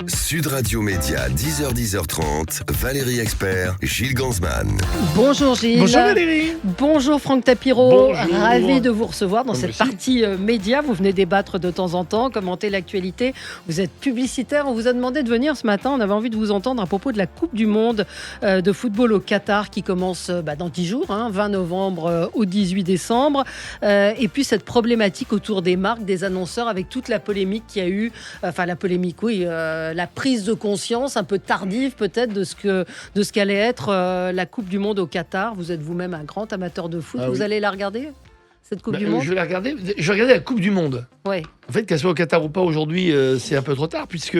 Sud Radio Média, 10h-10h30, Valérie Expert, Gilles Gansman. Bonjour Gilles. Bonjour Valérie. Bonjour Franck Tapiro. Bonjour. Ravi de vous recevoir dans cette Merci. partie média. Vous venez débattre de temps en temps, commenter l'actualité. Vous êtes publicitaire. On vous a demandé de venir ce matin. On avait envie de vous entendre à propos de la Coupe du Monde de football au Qatar qui commence dans 10 jours, 20 novembre au 18 décembre. Et puis cette problématique autour des marques, des annonceurs, avec toute la polémique qu'il y a eu. La prise de conscience un peu tardive peut-être de ce qu'allait être la Coupe du Monde au Qatar. Vous êtes vous-même un grand amateur de foot. Vous allez la regarder, cette Coupe du Monde? Je vais la regarder. Je vais regarder la Coupe du Monde. Ouais. En fait, qu'elle soit au Qatar ou pas aujourd'hui, c'est un peu trop tard, puisque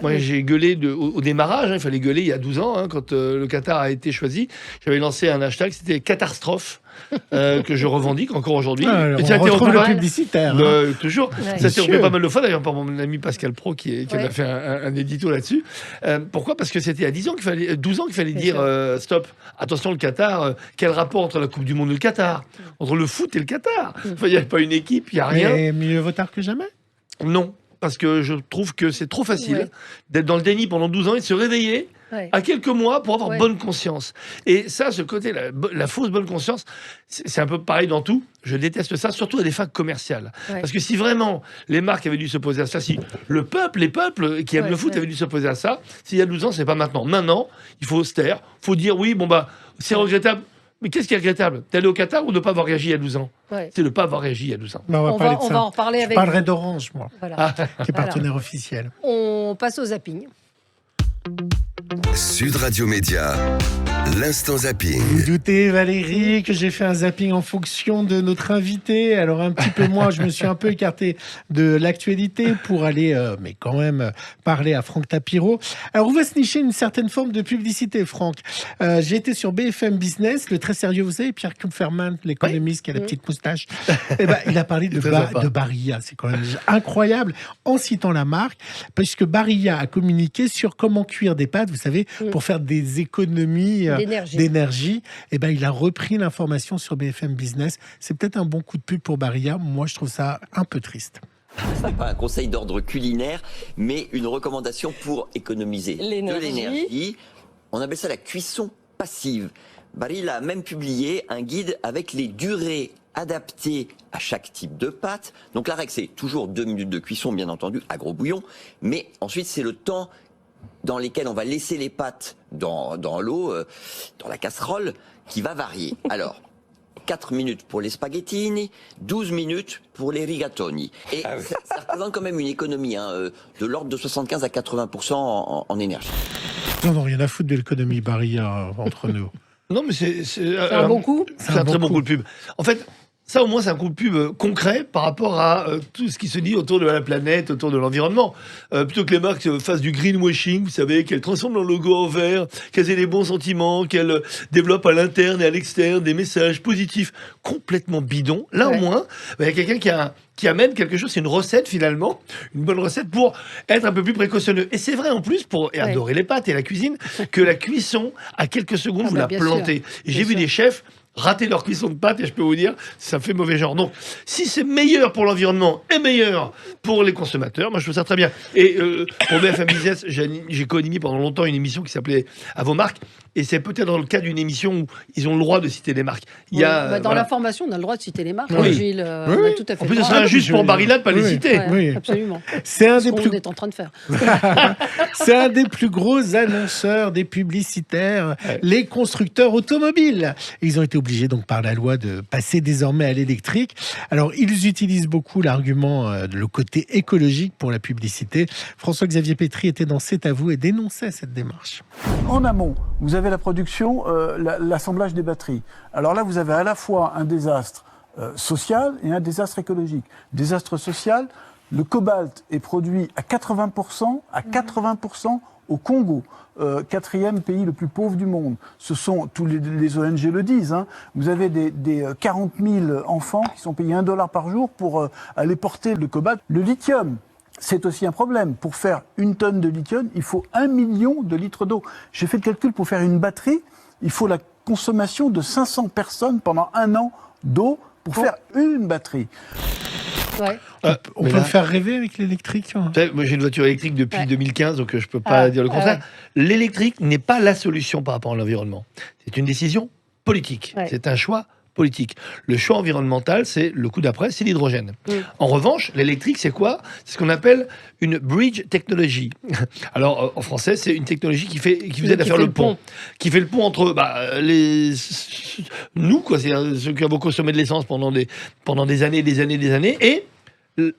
moi j'ai gueulé au démarrage. Il fallait gueuler il y a 12 ans, quand le Qatar a été choisi. J'avais lancé un hashtag, c'était Catastrophe. Que je revendique encore aujourd'hui. On retrouve le publicitaire. Toujours. Ouais. Ça s'est repris pas mal de fois, d'ailleurs, par mon ami Pascal Pro, qui a fait un édito là-dessus. Pourquoi ? Parce que c'était à 12 ans qu'il fallait dire stop. Attention, le Qatar, quel rapport entre la Coupe du Monde et le Qatar ? Entre le foot et le Qatar ? Enfin, il n'y a pas une équipe, il n'y a rien. Mais mieux vaut tard que jamais. Non, parce que je trouve que c'est trop facile d'être dans le déni pendant 12 ans et de se réveiller à quelques mois pour avoir bonne conscience. Et ça, ce côté, la fausse bonne conscience, c'est un peu pareil dans tout. Je déteste ça, surtout à des fins commerciales. Parce que si vraiment les marques avaient dû s'opposer à ça, si les peuples qui aiment le foot avaient dû s'opposer à ça, s'il y a 12 ans, c'est pas maintenant. Maintenant, il faut se taire, il faut dire oui, c'est regrettable. Mais qu'est-ce qui est regrettable ? D'aller au Qatar ou de ne pas avoir réagi il y a 12 ans ? C'est de ne pas avoir réagi il y a 12 ans. On va parler de ça. On va en reparler avec... Je parlerai d'Orange, moi, Voilà. qui est partenaire officiel. On passe au zapping. Sud Radio Média, l'instant zapping. Vous doutez, Valérie, que j'ai fait un zapping en fonction de notre invité. Alors, un petit peu moins, je me suis un peu écarté de l'actualité pour aller, mais quand même, parler à Franck Tapiro. Alors, on va se nicher une certaine forme de publicité, Franck. J'ai été sur BFM Business, le très sérieux, vous savez, Pierre Kupferman, l'économiste qui a la petite moustache. Il a parlé de Barilla. C'est quand même incroyable, en citant la marque, puisque Barilla a communiqué sur comment cuire des pâtes, vous savez, pour faire des économies d'énergie. Il a repris l'information sur BFM Business. C'est peut-être un bon coup de pub pour Barilla. Moi, je trouve ça un peu triste. Ce n'est pas un conseil d'ordre culinaire, mais une recommandation pour économiser de l'énergie. On appelle ça la cuisson passive. Barilla a même publié un guide avec les durées adaptées à chaque type de pâte. Donc la règle, c'est toujours 2 minutes de cuisson, bien entendu, à gros bouillon. Mais ensuite, c'est le temps dans lesquels on va laisser les pâtes dans l'eau, dans la casserole, qui va varier. Alors, 4 minutes pour les spaghettini, 12 minutes pour les rigatoni. Et ça représente quand même une économie de l'ordre de 75 à 80% en énergie. Non, rien à foutre de l'économie Barilla entre nous. Non, mais c'est un bon coup. C'est un très bon coup de pub. En fait, ça, au moins, c'est un coup de pub concret par rapport à tout ce qui se dit autour de la planète, autour de l'environnement. Plutôt que les marques fassent du greenwashing, vous savez, qu'elles transforment leur logo en vert, qu'elles aient des bons sentiments, qu'elles développent à l'interne et à l'externe des messages positifs complètement bidons. Là, au moins, il y a quelqu'un qui amène quelque chose, c'est une recette finalement, une bonne recette pour être un peu plus précautionneux. Et c'est vrai en plus, pour adorer les pâtes et la cuisine, que la cuisson, à quelques secondes, vous la plantez. J'ai vu des chefs rater leur cuisson de pâtes et je peux vous dire, ça fait mauvais genre. Donc, si c'est meilleur pour l'environnement et meilleur pour les consommateurs, moi je trouve ça très bien. Et pour BFM Business, j'ai co-animé pendant longtemps une émission qui s'appelait À vos marques. Et c'est peut-être dans le cas d'une émission où ils ont le droit de citer des marques. Dans l'information, on a le droit de citer les marques. Gilles, on a tout à fait. En plus, ce serait injuste pour Barilla de ne pas les citer. Absolument. C'est un des plus... On est en train de faire. C'est un des plus gros annonceurs, des publicitaires, les constructeurs automobiles. Ils ont été obligés donc par la loi de passer désormais à l'électrique. Alors, ils utilisent beaucoup l'argument le côté écologique pour la publicité. François-Xavier Petry était dans C'est à vous et dénonçait cette démarche. En amont, vous avez la production, l'assemblage des batteries. Alors là, vous avez à la fois un désastre social et un désastre écologique. Désastre social, le cobalt est produit à 80% au Congo, 4e pays le plus pauvre du monde. Ce sont, tous les ONG le disent, vous avez des 40 000 enfants qui sont payés $1 par jour pour aller porter le cobalt. Le lithium, c'est aussi un problème. Pour faire 1 tonne de lithium, il faut 1 million de litres d'eau. J'ai fait le calcul, pour faire une batterie, il faut la consommation de 500 personnes pendant 1 an d'eau pour faire une batterie. Ouais. On peut le faire rêver avec l'électrique. Vous savez, moi, j'ai une voiture électrique depuis 2015, donc je peux pas dire le contraire. L'électrique n'est pas la solution par rapport à l'environnement. C'est une décision politique. Ouais. C'est un choix politique. Le choix environnemental, c'est le coup d'après, c'est l'hydrogène. En revanche, l'électrique, c'est quoi? C'est ce qu'on appelle une bridge technology. Alors, en français, c'est une technologie qui vous aide à faire le pont. Qui fait le pont entre nous, quoi, c'est ceux qui avons consommé de l'essence pendant des années, et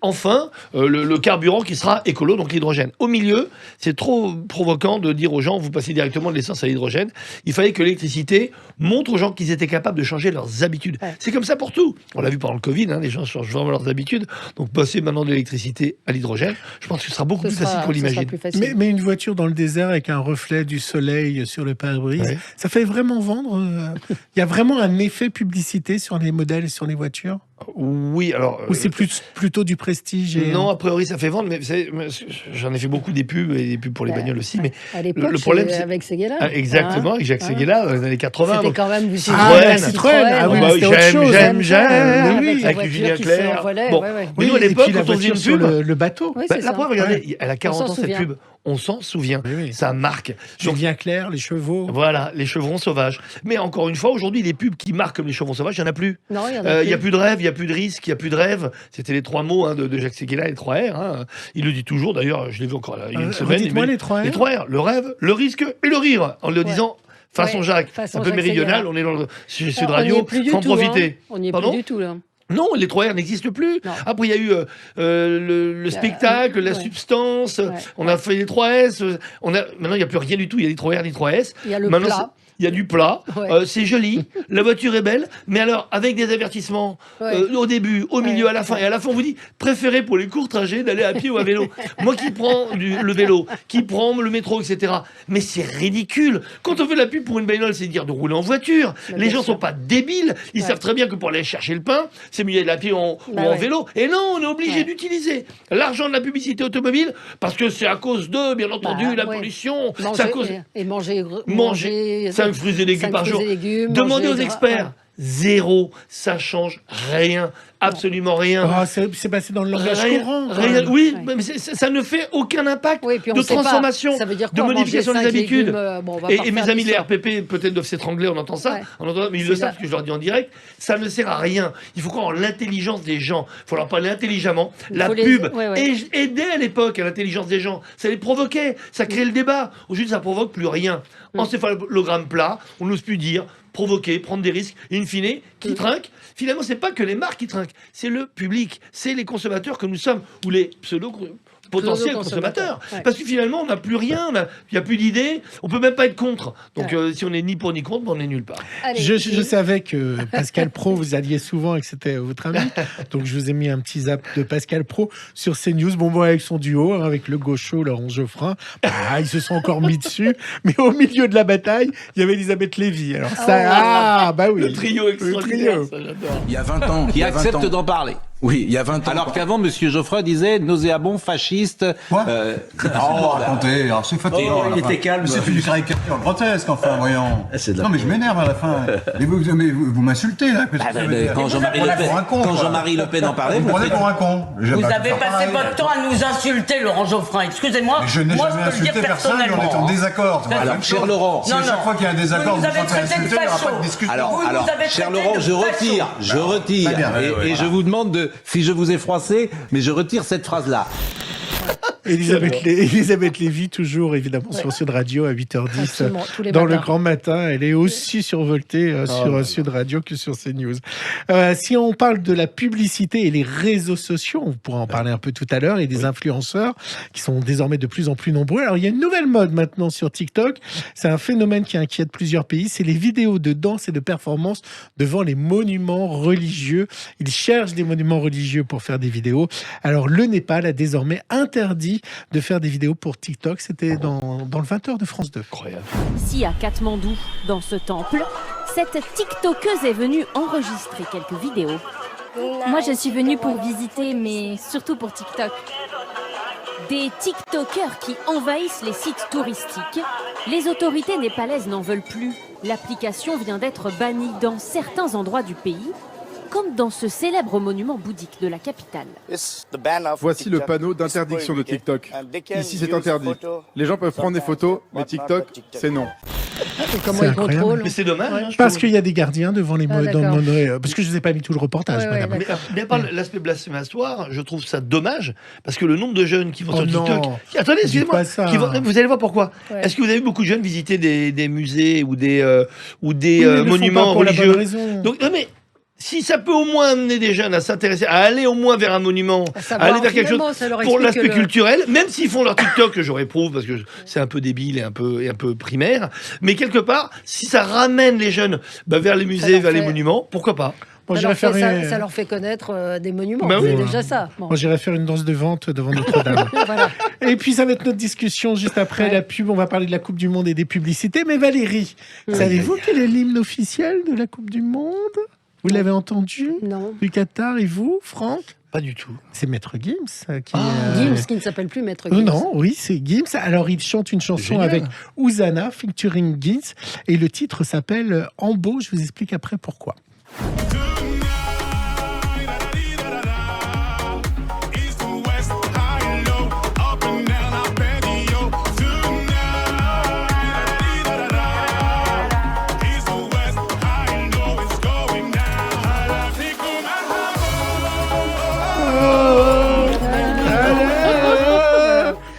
enfin, le carburant qui sera écolo, donc l'hydrogène. Au milieu, c'est trop provoquant de dire aux gens, vous passez directement de l'essence à l'hydrogène. Il fallait que l'électricité montre aux gens qu'ils étaient capables de changer leurs habitudes. Ouais. C'est comme ça pour tout. On l'a vu pendant le Covid, les gens changent vraiment leurs habitudes. Donc passer maintenant de l'électricité à l'hydrogène, je pense que ce sera beaucoup plus facile qu'on l'imagine. Mais une voiture dans le désert avec un reflet du soleil sur le pare-brise, ça fait vraiment vendre. Il y a vraiment un effet publicité sur les modèles et sur les voitures. Oui, alors... Ou c'est plutôt du prestige Non, a priori, ça fait vendre, mais vous savez, j'en ai fait beaucoup des pubs, et des pubs pour les bagnoles aussi, mais à l'époque, le problème, c'est avec Séguéla. Exactement, avec Jacques Séguéla, dans les années 80. C'était quand même du Citroën. Ah oui, c'était autre chose. J'aime, avec Julien Clerc. Bon, mais nous, à l'époque, quand on faisait une pub... le bateau. La preuve, regardez, elle a 40 ans, cette pub. On s'en souvient. Ça marque. Julien Clerc, les chevaux. Voilà, les chevrons sauvages. Mais encore une fois, aujourd'hui, les pubs qui marquent comme les chevrons sauvages, il n'y en a plus. Non, il n'y a plus de rêve, il n'y a plus de risque, il n'y a plus de rêve. C'était les 3 mots de Jacques Séguéla, les 3 R. Il le dit toujours, d'ailleurs, je l'ai vu encore il y a une semaine. Dites-moi les 3 R. Les 3 R, le rêve, le risque et le rire. En le disant façon Jacques, un peu méridional, on est dans Sud Radio, faut en profiter. On n'y est plus du tout, là. Non, les 3 R n'existent plus. Non. Après, il y a eu le spectacle, la substance. On a fait les 3 S. Maintenant, il n'y a plus rien du tout. Il y a les 3 R, les 3 S. Il y a le plat. Il y a du plat, c'est joli, la voiture est belle, mais alors avec des avertissements au début, au milieu, à la fin. Et à la fin, on vous dit, préférez pour les courts trajets d'aller à pied ou à vélo. Moi qui prends le vélo, qui prends le métro, etc. Mais c'est ridicule. Quand on fait la pub pour une bagnole, c'est dire de rouler en voiture. Les gens ne sont pas débiles. Ils savent très bien que pour aller chercher le pain, c'est mieux d'aller à pied ou en vélo. Et non, on est obligé d'utiliser l'argent de la publicité automobile parce que c'est à cause de, bien entendu, la pollution. Manger 5 fruits et légumes par jour. Demandez aux experts. Zéro, ça change rien, absolument rien. Oh, c'est passé dans le langage courant. Oui, mais ça ne fait aucun impact de transformation, de modification des habitudes. Et mes amis les RPP peut-être doivent s'étrangler, on entend ça, mais ils le savent parce que je leur dis en direct. Ça ne sert à rien. Il faut croire en l'intelligence des gens. Il faut leur parler intelligemment. La pub aidait à l'époque à l'intelligence des gens. Ça les provoquait, ça créait le débat. Aujourd'hui, ça provoque plus rien. Encéphalogramme plat, on n'ose plus dire. Provoquer, prendre des risques, et in fine, qui trinque. Finalement, c'est pas que les marques qui trinquent, c'est le public, c'est les consommateurs que nous sommes, ou les potentiels consommateurs. Parce que finalement, on n'a plus rien, il n'y a plus d'idées, on peut même pas être contre. Donc, si on n'est ni pour ni contre, on est nulle part. Je savais que Pascal Praud, vous alliez souvent et que c'était votre ami. Donc, je vous ai mis un petit zap de Pascal Praud sur CNews. Bon, avec son duo, avec le gaucho Laurent Geoffrin. Ils se sont encore mis dessus. Mais au milieu de la bataille, il y avait Elisabeth Lévy. Alors ça, oui. Le trio extraordinaire, ça, j'adore. Il y a 20 ans. Qui accepte d'en parler. Oui, il y a 20 ans. Alors qu'avant, M. Geoffroy disait nauséabond, fasciste. Quoi racontez, alors c'est fatigant. Il était calme. C'est plus du caricature grotesque, enfin, voyons. Non, mais je m'énerve à la fin. Mais vous m'insultez, là. Quand Jean-Marie Le Pen en parlait, vous prenez pour un con. Vous avez passé votre temps à nous insulter, Laurent Geoffrin. Excusez-moi. Je n'ai jamais insulté personne, on est en désaccord. Alors, cher Laurent. Si à chaque fois qu'il y a un désaccord, vous êtes insulté, il n'y aura pas de discussion. Alors, cher Laurent, je retire. Et je vous demande si je vous ai froissé, mais je retire cette phrase-là. Elisabeth Lévy, toujours évidemment sur Sud Radio à 8h10 dans le grand matin. Elle est aussi survoltée sur Sud Radio que sur CNews. Si on parle de la publicité et les réseaux sociaux, on pourra en parler un peu tout à l'heure, et des influenceurs qui sont désormais de plus en plus nombreux. Alors il y a une nouvelle mode maintenant sur TikTok. C'est un phénomène qui inquiète plusieurs pays. C'est les vidéos de danse et de performance devant les monuments religieux. Ils cherchent des monuments religieux pour faire des vidéos. Alors le Népal a désormais interdit de faire des vidéos pour TikTok. C'était dans le 20h de France 2. Incroyable. Ici à Katmandou, dans ce temple, cette TikTokeuse est venue enregistrer quelques vidéos. Moi, je suis venue pour visiter, mais surtout pour TikTok. Des TikTokers qui envahissent les sites touristiques. Les autorités népalaises n'en veulent plus. L'application vient d'être bannie dans certains endroits du pays, comme dans ce célèbre monument bouddhique de la capitale. Voici le panneau d'interdiction de TikTok. Ici, c'est interdit. Les gens peuvent prendre des photos, mais TikTok, c'est non. Et comment C'est ils incroyable. contrôlent? Mais c'est dommage. hein, je Parce trouve. qu'il y a des gardiens devant les d'accord. parce que je vous ai pas mis tout le reportage, Ouais, ouais, madame. Mais à part l'aspect blasphématoire, je trouve ça dommage parce que le nombre de jeunes qui vont Oh sur non. TikTok. Attendez, Dites excusez-moi. pas ça. Vous allez voir pourquoi. Ouais. Est-ce que vous avez vu beaucoup de jeunes visiter des musées ou des Oui, mais ils le font monuments pas pour la bonne religieux? raison. Donc, non, mais si ça peut au moins amener des jeunes à s'intéresser, à aller au moins vers un monument, à savoir, aller vers quelque chose finalement, ça leur pour explique l'aspect que le- culturel, même s'ils font leur TikTok, que je réprouve parce que c'est un peu débile et un peu primaire, mais quelque part, si ça ramène les jeunes vers les musées, leur vers les fait- monuments, pourquoi pas? Bon, Ça j'irai leur, fait, faire une- ça leur fait connaître des monuments. Bah oui. C'est déjà ça. Bon. Moi, j'irai faire une danse de vente devant Notre-Dame. Voilà. Et puis, ça va être notre discussion juste après la pub. On va parler de la Coupe du Monde et des publicités. Mais Valérie, savez-vous quel est l'hymne officiel de la Coupe du Monde? Vous l'avez entendu? Non. Du Qatar, et vous, Franck? Pas du tout. C'est Maître Gims qui Gims, qui ne s'appelle plus Maître Oh Gims. non, oui, c'est Gims. Alors, il chante une chanson Génial. avec Ouzana, featuring Gims. Et le titre s'appelle En beau. Je vous explique après pourquoi.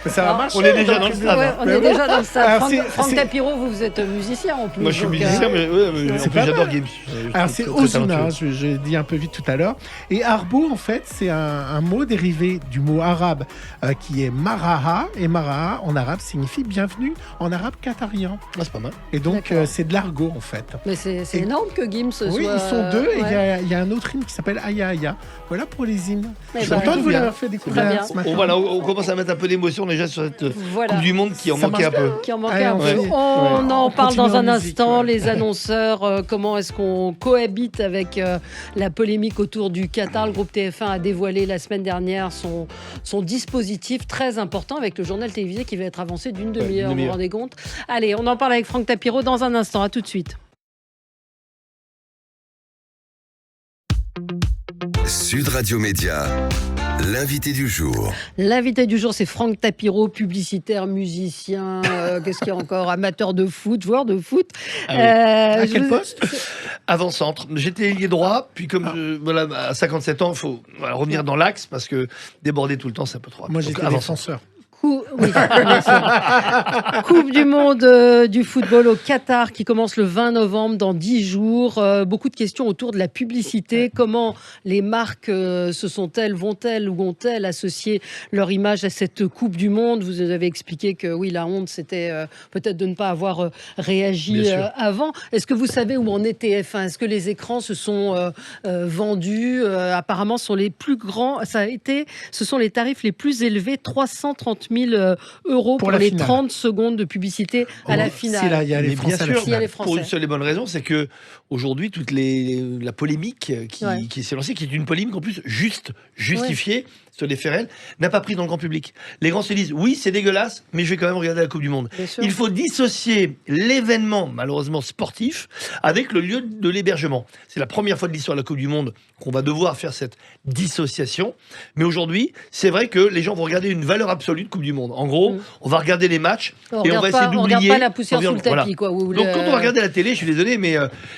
Ça va marcher. On est déjà dans le stade. Ouais, hein. on est déjà dans le stade. Alors, Franck, c'est- Franck c'est- Tapiro, vous êtes musicien en plus. Moi, je suis donc, musicien, mais, ouais, mais en C'est plus, pas j'adore mal. Gims. Alors c'est Ozuna, je dis un peu vite tout à l'heure. Et Arbo, en fait, c'est un mot dérivé du mot arabe qui est maraha. Et maraha, en arabe, signifie bienvenue en arabe qatarien. Ah, c'est pas mal. Et donc, D'accord. c'est de l'argot, en fait. Mais c'est énorme que Gims soit... Oui, ils sont deux. Et il ouais. y a un autre hymne qui s'appelle Aya Aya. Voilà pour les hymnes. Eh Je suis ben, content de vous bien. l'avoir fait Très découvrir bien. ce matin. On commence à mettre un peu d'émotion déjà sur cette Voilà. Coupe du Monde qui en Ça manquait un marche peu. Qui en manquait Allez, un on peu. fait- On ouais. en On parle continue dans en un musique, instant. ouais. Les annonceurs, comment est-ce qu'on cohabite avec la polémique autour du Qatar. Le groupe TF1 a dévoilé la semaine dernière son dispositif très important avec le journal télévisé qui va être avancé d'une demi-heure. Vous vous rendez compte? Allez, on en parle avec Franck Tapiro dans un instant. À tout de suite. Sud Radio Média, l'invité du jour. L'invité du jour, c'est Franck Tapiro, publicitaire, musicien, qu'est-ce qu'il y a encore, amateur de foot, joueur de foot. Ah oui. À quel poste? Avant-centre. J'étais ailier droit, puis comme voilà, à 57 ans, il faut revenir dans l'axe parce que déborder tout le temps, c'est un peu trop. Moi, Donc, j'étais avant-centre. défenseur. Oui, Coupe du monde du football au Qatar qui commence le 20 novembre dans 10 jours. Beaucoup de questions autour de la publicité. Comment les marques vont-elles ou ont-elles associé leur image à cette Coupe du monde? Vous avez expliqué que oui, la honte, c'était peut-être de ne pas avoir réagi avant. Est-ce que vous savez où en est TF1? Est-ce que les écrans se sont vendus? Apparemment, ce sont les plus grands. Ce sont les tarifs les plus élevés, 330 000 euros pour la les finale. 30 secondes de publicité à la finale. Si là, il y a les Mais bien Français à la sûr, S'il y a les finale. Français. pour une seule et bonne raison, c'est que aujourd'hui toute la polémique qui s'est lancée, qui est une polémique en plus justifiée sur les faits réels, n'a pas pris dans le grand public. Les grands se disent oui, c'est dégueulasse, mais je vais quand même regarder la Coupe du Monde. Bien sûr. Il faut dissocier l'événement malheureusement sportif avec le lieu de l'hébergement. C'est la première fois de l'histoire de la Coupe du Monde qu'on va devoir faire cette dissociation. Mais aujourd'hui, c'est vrai que les gens vont regarder une valeur absolue de Coupe du Monde. En gros, on va regarder les matchs On et on regarde va pas- essayer on regarde d'oublier. pas la poussière sous le tapis, Voilà. quoi. Ou Donc le- quand on va regarder la télé, je suis désolé, mais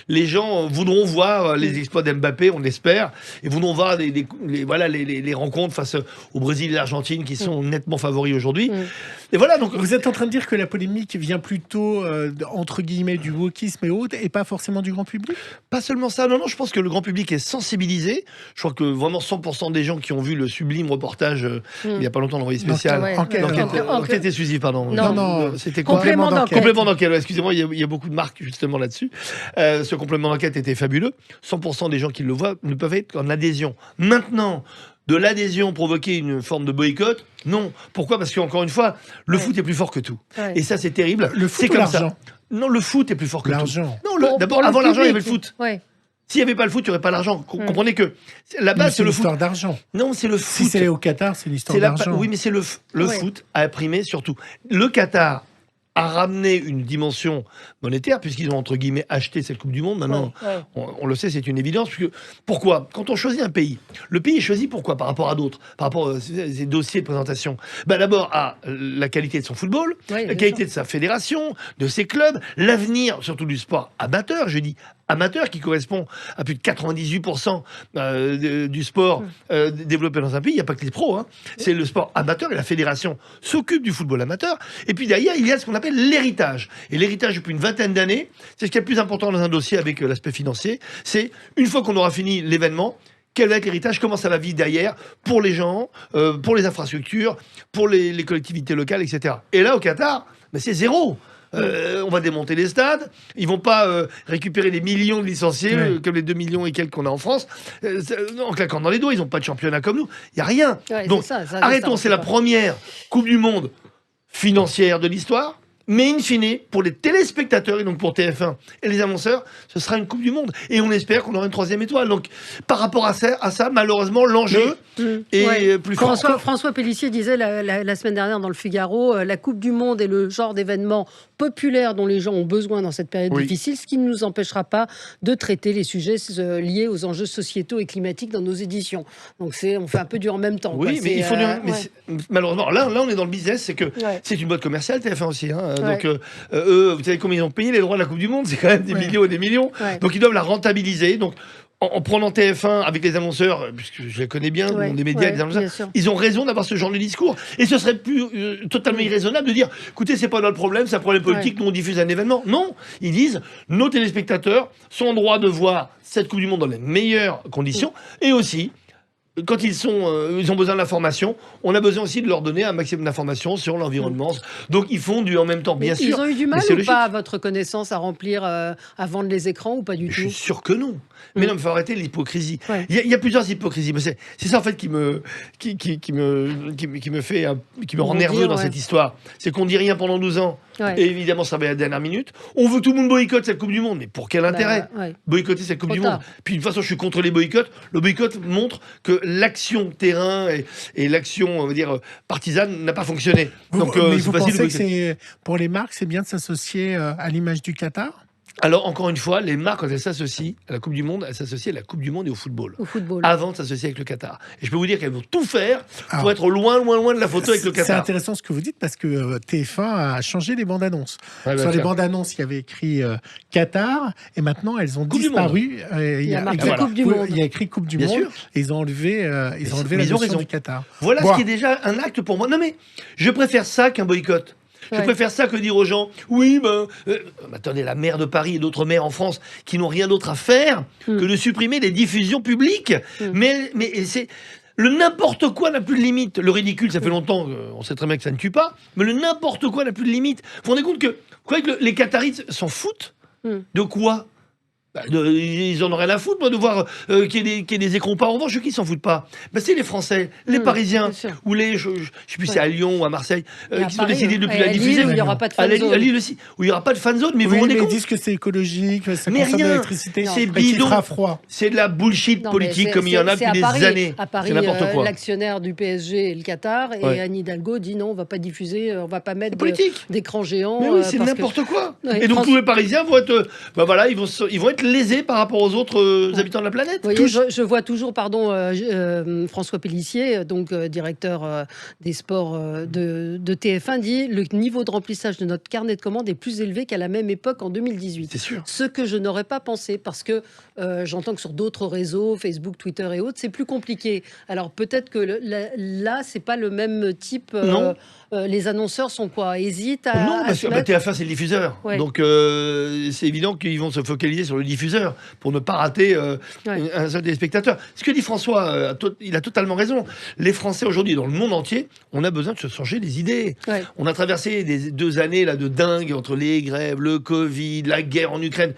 les gens voudront voir les exploits d'Mbappé, on espère, et voudront voir les rencontres face au Brésil et l'Argentine qui sont nettement favoris aujourd'hui. Et voilà, donc Vous êtes en train de dire que la polémique vient plutôt, entre guillemets, du wokisme et autres, et pas forcément du grand public? pas seulement ça, non, je pense que le grand public est sensibilisé. Je crois que vraiment 100% des gens qui ont vu le sublime reportage il n'y a pas longtemps d'envoyé spécial. Enquête exclusive, pardon. Non. C'était quoi? Complément d'enquête. Complément d'enquête, ouais, excusez-moi, il y a beaucoup de marques justement là-dessus. Ce complément d'enquête était fabuleux. 100% des gens qui le voient ne peuvent être qu'en adhésion. Maintenant, de l'adhésion provoquer une forme de boycott, non. Pourquoi? Parce qu'encore une fois, le foot est plus fort que tout. Ouais. Et ça, c'est terrible. Le foot c'est ou comme l'argent? ça. Non, le foot est plus fort que tout. L'argent. Non, d'abord, avant l'argent, il y avait le foot. Ouais. S'il n'y avait pas le foot, il n'y aurait pas l'argent. Comprenez que la Mais base, c'est le foot. l'histoire d'argent. Non, c'est le foot. Si c'est au Qatar, c'est l'histoire d'argent. Oui, mais c'est le Ouais. foot à imprimer surtout. Le Qatar à ramener une dimension monétaire, puisqu'ils ont, entre guillemets, acheté cette Coupe du Monde. Maintenant, on le sait, c'est une évidence. Pourquoi ? Quand on choisit un pays, le pays est choisi pourquoi ? Par rapport à d'autres, par rapport à ces dossiers de présentation. D'abord, à la qualité de son football, la qualité de sa fédération, de ses clubs, l'avenir, surtout du sport amateur, je dis amateur, qui correspond à plus de 98% du sport développé dans un pays. Il n'y a pas que les pros, c'est le sport amateur, et la fédération s'occupe du football amateur. Et puis derrière, il y a ce qu'on appelle l'héritage. Et l'héritage, depuis une vingtaine d'années, c'est ce qui est le plus important dans un dossier avec l'aspect financier, c'est une fois qu'on aura fini l'événement, quel va être l'héritage, comment ça va vivre derrière, pour les gens, pour les infrastructures, pour les collectivités locales, etc. Et là, au Qatar, c'est zéro. On va démonter les stades, ils vont pas récupérer des millions de licenciés comme les 2 millions et quelques qu'on a en France en claquant dans les doigts. Ils n'ont pas de championnat comme nous, il y a rien. Donc arrêtons, c'est la première Coupe du Monde financière de l'histoire. Mais in fine, pour les téléspectateurs et donc pour TF1 et les annonceurs, ce sera une Coupe du Monde. Et on espère qu'on aura une 3e étoile. Donc, par rapport à ça malheureusement, l'enjeu est plus fort. François Pélissier disait la semaine dernière dans le Figaro, la Coupe du Monde est le genre d'événement populaire dont les gens ont besoin dans cette période difficile, ce qui ne nous empêchera pas de traiter les sujets liés aux enjeux sociétaux et climatiques dans nos éditions. Donc, on fait un peu du en même temps. Oui, mais il faut malheureusement, là, on est dans le business, c'est que c'est une boîte commerciale, TF1 aussi. Donc, eux, vous savez combien ils ont payé les droits de la Coupe du Monde ? C'est quand même des millions et des millions. Donc, ils doivent la rentabiliser. Donc, en prenant TF1 avec les annonceurs, puisque je les connais bien, des médias, les annonceurs, ils ont raison d'avoir ce genre de discours. Et ce serait totalement irraisonnable de dire, écoutez, c'est pas notre problème, c'est un problème politique, nous on diffuse un événement. Non, ils disent, nos téléspectateurs sont en droit de voir cette Coupe du Monde dans les meilleures conditions, et aussi, quand ils ont besoin d'informations, on a besoin aussi de leur donner un maximum d'informations sur l'environnement. Donc ils font du en même temps, bien sûr. Ils ont eu du mal ou pas, à votre connaissance, à remplir, à vendre les écrans ou pas du tout ? Je suis sûr que non. Mais non, il faut arrêter l'hypocrisie. Il y a plusieurs hypocrisies. Mais c'est ça en fait qui me rend nerveux dans cette histoire. C'est qu'on dit rien pendant 12 ans. Et évidemment, ça va à la dernière minute. On veut tout le monde boycotte cette Coupe du Monde. Mais pour quel intérêt boycotter cette Coupe du Monde ? Puis de toute façon, je suis contre les boycotts. Le boycott montre que l'action terrain et l'action, on va dire, partisane n'a pas fonctionné. Donc, mais vous pensez que pour les marques, c'est bien de s'associer à l'image du Qatar ? Alors, encore une fois, les marques, quand elles s'associent à la Coupe du Monde, elles s'associent à la Coupe du Monde et au football. Avant de s'associer avec le Qatar. Et je peux vous dire qu'elles vont tout faire pour être loin de la photo avec le Qatar. C'est intéressant ce que vous dites, parce que TF1 a changé les bandes annonces. Sur les bandes annonces, il y avait écrit Qatar, et maintenant, elles ont disparu. Il y a marqué Coupe du Monde. Il y a écrit Coupe du Monde, et ils ont enlevé la notion du Qatar. Voilà ce qui est déjà un acte pour moi. Non mais, je préfère ça qu'un boycott. Je préfère ça que dire aux gens, attendez, la maire de Paris et d'autres maires en France qui n'ont rien d'autre à faire que de supprimer les diffusions publiques. Mais c'est... Le n'importe quoi n'a plus de limite. Le ridicule, ça fait longtemps, on sait très bien que ça ne tue pas, mais le n'importe quoi n'a plus de limite. Vous vous rendez compte que les Qataris s'en foutent de quoi ? Ils en ont rien à foutre, moi, de voir qu'il y ait des écrans pas. En revanche, qui s'en foutent pas ? C'est les Français, les Parisiens, ou je sais plus, c'est à Lyon ou à Marseille, qui ont décidé de ne plus la diffuser. Où il n'y aura pas de fan zone. À Lille aussi, où il n'y aura pas de fan zone. Mais vous vous rendez compte ? Ils disent que c'est écologique, ça mais consomme de rien, l'électricité, c'est bidon, froid. C'est de la bullshit politique comme il y en a depuis des années. À Paris, l'actionnaire du PSG et le Qatar, et Anne Hidalgo dit non, on ne va pas diffuser, on ne va pas mettre d'écran géant. Mais oui, c'est n'importe quoi. Et donc tous les Parisiens vont être, ils vont être lésés par rapport aux autres habitants de la planète. Vous voyez, je vois toujours, François Pélissier, donc directeur des sports de TF1, dit le niveau de remplissage de notre carnet de commandes est plus élevé qu'à la même époque en 2018. C'est sûr. Ce que je n'aurais pas pensé, parce que j'entends que sur d'autres réseaux, Facebook, Twitter et autres, c'est plus compliqué. Alors peut-être que là, c'est pas le même type. Non. Les annonceurs sont quoi ? Hésitent à. Non, parce que TF1 c'est le diffuseur. Donc c'est évident qu'ils vont se focaliser sur le diffuseur pour ne pas rater un seul téléspectateur. Ce que dit François, il a totalement raison. Les Français aujourd'hui, dans le monde entier, on a besoin de se changer les idées. On a traversé des 2 années là, de dingue entre les grèves, le Covid, la guerre en Ukraine.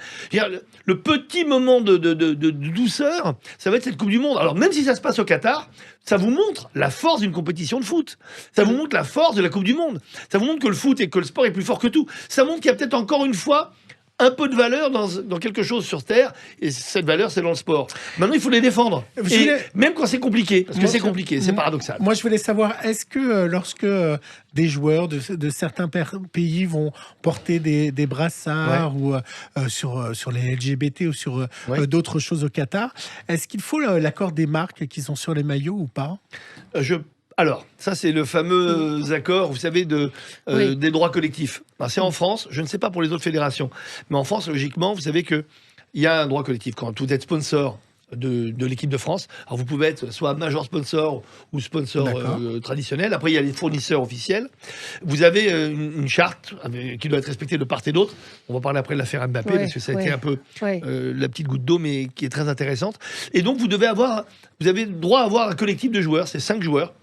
Le petit moment de douceur, ça va être cette Coupe du Monde. Alors même si ça se passe au Qatar, ça vous montre la force d'une compétition de foot. Ça vous montre la force de la Coupe du Monde. Ça vous montre que le foot et que le sport est plus fort que tout. Ça montre qu'il y a peut-être encore une fois un peu de valeur dans quelque chose sur Terre, et cette valeur, c'est dans le sport. Maintenant, il faut les défendre. Même quand c'est compliqué, parce que c'est compliqué, c'est paradoxal. Moi, je voulais savoir, est-ce que lorsque des joueurs de certains pays vont porter des brassards ou sur les LGBT ou sur d'autres choses au Qatar, est-ce qu'il faut l'accord des marques qui sont sur les maillots ou pas? Alors, ça, c'est le fameux accord, vous savez, des droits collectifs. Alors, c'est en France, je ne sais pas pour les autres fédérations, mais en France, logiquement, vous savez qu'il y a un droit collectif. Quand vous êtes sponsor de l'équipe de France, alors vous pouvez être soit major sponsor ou sponsor traditionnel. Après, il y a les fournisseurs officiels. Vous avez une charte qui doit être respectée de part et d'autre. On va parler après de l'affaire Mbappé, parce que ça a été un peu la petite goutte d'eau, mais qui est très intéressante. Et donc, vous avez droit à avoir un collectif de joueurs, c'est 5 joueurs.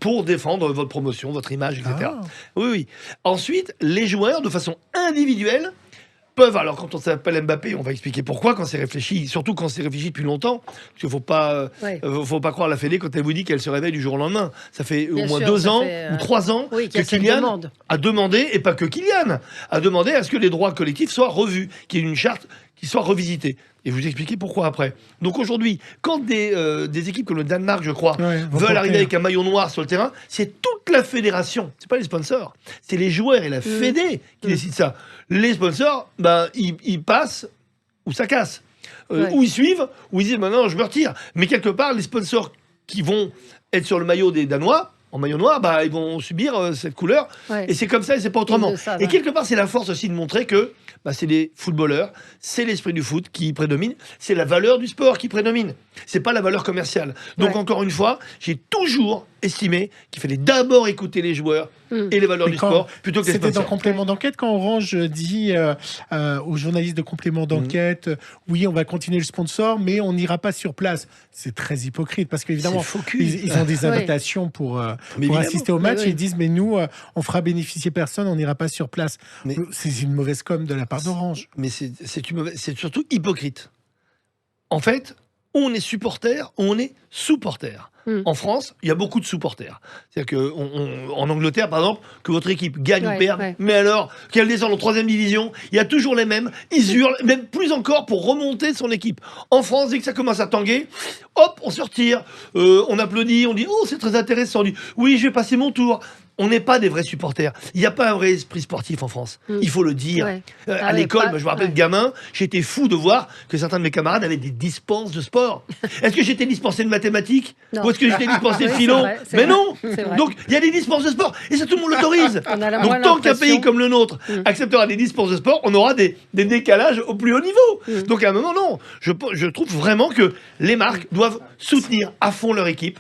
Pour défendre votre promotion, votre image, etc. Oui. Ensuite, les joueurs, de façon individuelle, peuvent, alors quand on s'appelle Mbappé, on va expliquer pourquoi, quand c'est réfléchi, surtout quand c'est réfléchi depuis longtemps, parce qu'il ne faut pas croire la Fédé quand elle vous dit qu'elle se réveille du jour au lendemain. Ça fait au moins 2 ans ou 3 ans que Kylian a demandé, et pas que Kylian, a demandé à ce que les droits collectifs soient revus, qu'il y ait une charte qui soit revisitée. Et vous expliquer pourquoi après. Donc aujourd'hui, quand des équipes comme le Danemark, je crois, veulent arriver avec un maillot noir sur le terrain, c'est toute la fédération, c'est pas les sponsors, c'est les joueurs et la fédé qui décident ça. Les sponsors, ils passent ou ça casse. Ou ils suivent, ou ils disent maintenant je me retire. Mais quelque part, les sponsors qui vont être sur le maillot des Danois, en maillot noir, ils vont subir cette couleur. Et c'est comme ça et c'est pas autrement. Et quelque part, c'est la force aussi de montrer que c'est les footballeurs, c'est l'esprit du foot qui prédomine, c'est la valeur du sport qui prédomine. C'est pas la valeur commerciale. Donc encore une fois, j'ai toujours estimé qu'il fallait d'abord écouter les joueurs et les valeurs du sport plutôt que les sponsors. C'était dans Complément d'enquête quand Orange dit aux journalistes de Complément d'enquête oui, on va continuer le sponsor, mais on n'ira pas sur place. C'est très hypocrite parce qu'évidemment, ils ont des invitations pour assister au match et ils disent mais nous, on fera bénéficier personne, on n'ira pas sur place. C'est une mauvaise com de la part d'Orange. Mais c'est surtout hypocrite. En fait, on est supporter, on est sous-porter. En France, il y a beaucoup de sous-porters. C'est-à-dire qu'en Angleterre, par exemple, que votre équipe gagne ou perde, mais alors qu'elle descende en 3e division, il y a toujours les mêmes. Ils hurlent, même plus encore pour remonter son équipe. En France, dès que ça commence à tanguer, hop, on se retire, on applaudit, on dit « Oh, c'est très intéressant », on dit « Oui, je vais passer mon tour ». On n'est pas des vrais supporters. Il n'y a pas un vrai esprit sportif en France. Il faut le dire. À l'école, je me rappelle gamin, j'étais fou de voir que certains de mes camarades avaient des dispenses de sport. Est-ce que j'étais dispensé de mathématiques ou est-ce que j'étais dispensé de philo? Mais non. Donc il y a des dispenses de sport et ça tout le monde l'autorise. Donc tant qu'un pays comme le nôtre acceptera des dispenses de sport, on aura des décalages au plus haut niveau. Donc à un moment, non. Je trouve vraiment que les marques doivent soutenir à fond leur équipe.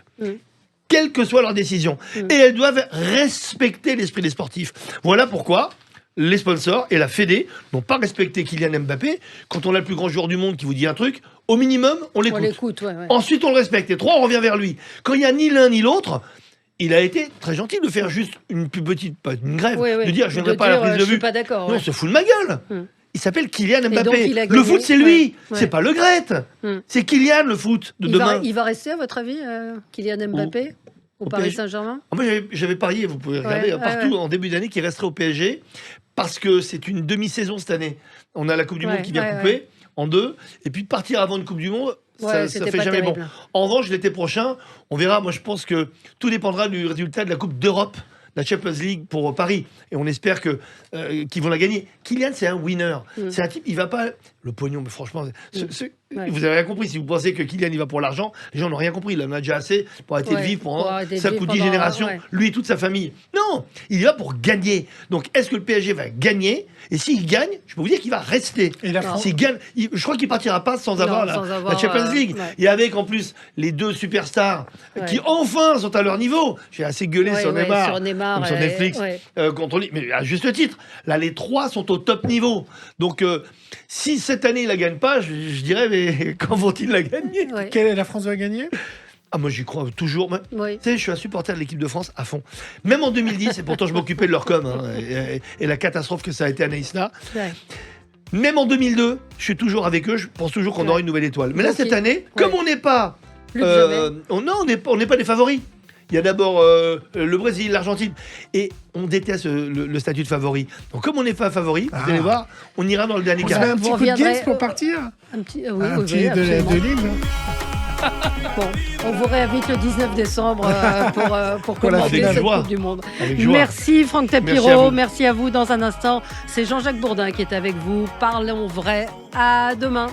Quelle que soit leur décision. Et elles doivent respecter l'esprit des sportifs. Voilà pourquoi les sponsors et la Fédé n'ont pas respecté Kylian Mbappé. Quand on a le plus grand joueur du monde qui vous dit un truc, au minimum, on l'écoute. Ensuite, on le respecte. Et 3, on revient vers lui. Quand il n'y a ni l'un ni l'autre, il a été très gentil de faire juste une plus petite, pas une grève, de dire je ne viendrai pas à la prise de vue. Je suis pas d'accord. Non, on se fout de ma gueule. Il s'appelle Kylian Mbappé. Le foot, c'est lui. C'est pas le Gret. C'est Kylian, le foot de demain. Il va rester, à votre avis, Kylian Mbappé au Paris Saint-Germain? Moi, j'avais parié, vous pouvez regarder, partout en début d'année, qu'il resterait au PSG, parce que c'est une demi-saison cette année. On a la Coupe du Monde qui vient couper en 2, et puis partir avant une Coupe du Monde, ça fait jamais bon. En revanche, l'été prochain, on verra. Moi, je pense que tout dépendra du résultat de la Coupe d'Europe, la Champions League pour Paris, et on espère qu'ils vont la gagner. Kylian, c'est un winner. C'est un type, il va pas le pognon, mais franchement, vous avez rien compris. Si vous pensez que Kylian il va pour l'argent, les gens n'ont rien compris. Il en a déjà assez pour arrêter de vivre pendant 5 ou 10 générations, lui et toute sa famille. Non, il y va pour gagner. Donc, est-ce que le PSG va gagner? Et s'il gagne, je peux vous dire qu'il va rester. S'il gagne, je crois qu'il partira pas sans avoir la Champions League. Et avec en plus les 2 superstars qui enfin sont à leur niveau. J'ai assez gueulé sur Neymar, sur Netflix, contre lui, mais à juste titre. Là, les 3 sont au top niveau. Donc, si cette année, il la gagne pas, je dirais, mais quand vont-ils la gagner? La France va gagner? Moi, j'y crois toujours. Tu sais, je suis un supporter de l'équipe de France à fond. Même en 2010, et pourtant, je m'occupais de leur com, et la catastrophe que ça a été à Naïsna. Même en 2002, je suis toujours avec eux. Je pense toujours qu'on aura une nouvelle étoile. Mais là, cette année, comme on n'est pas... on n'est pas des favoris. Il y a d'abord le Brésil, l'Argentine. Et on déteste le statut de favori. Donc comme on n'est pas favori, vous allez voir, on ira dans le dernier On quart. se met un petit coup de gaze pour partir. Un petit, Un petit de Lille. Bon, on vous réinvite le 19 décembre pour Voilà, commenter avec cette joie. Coupe du Monde. Avec joie. Merci Franck Merci à Tapiro, vous. merci à vous. Dans un instant, c'est Jean-Jacques Bourdin qui est avec vous. Parlons vrai. À demain.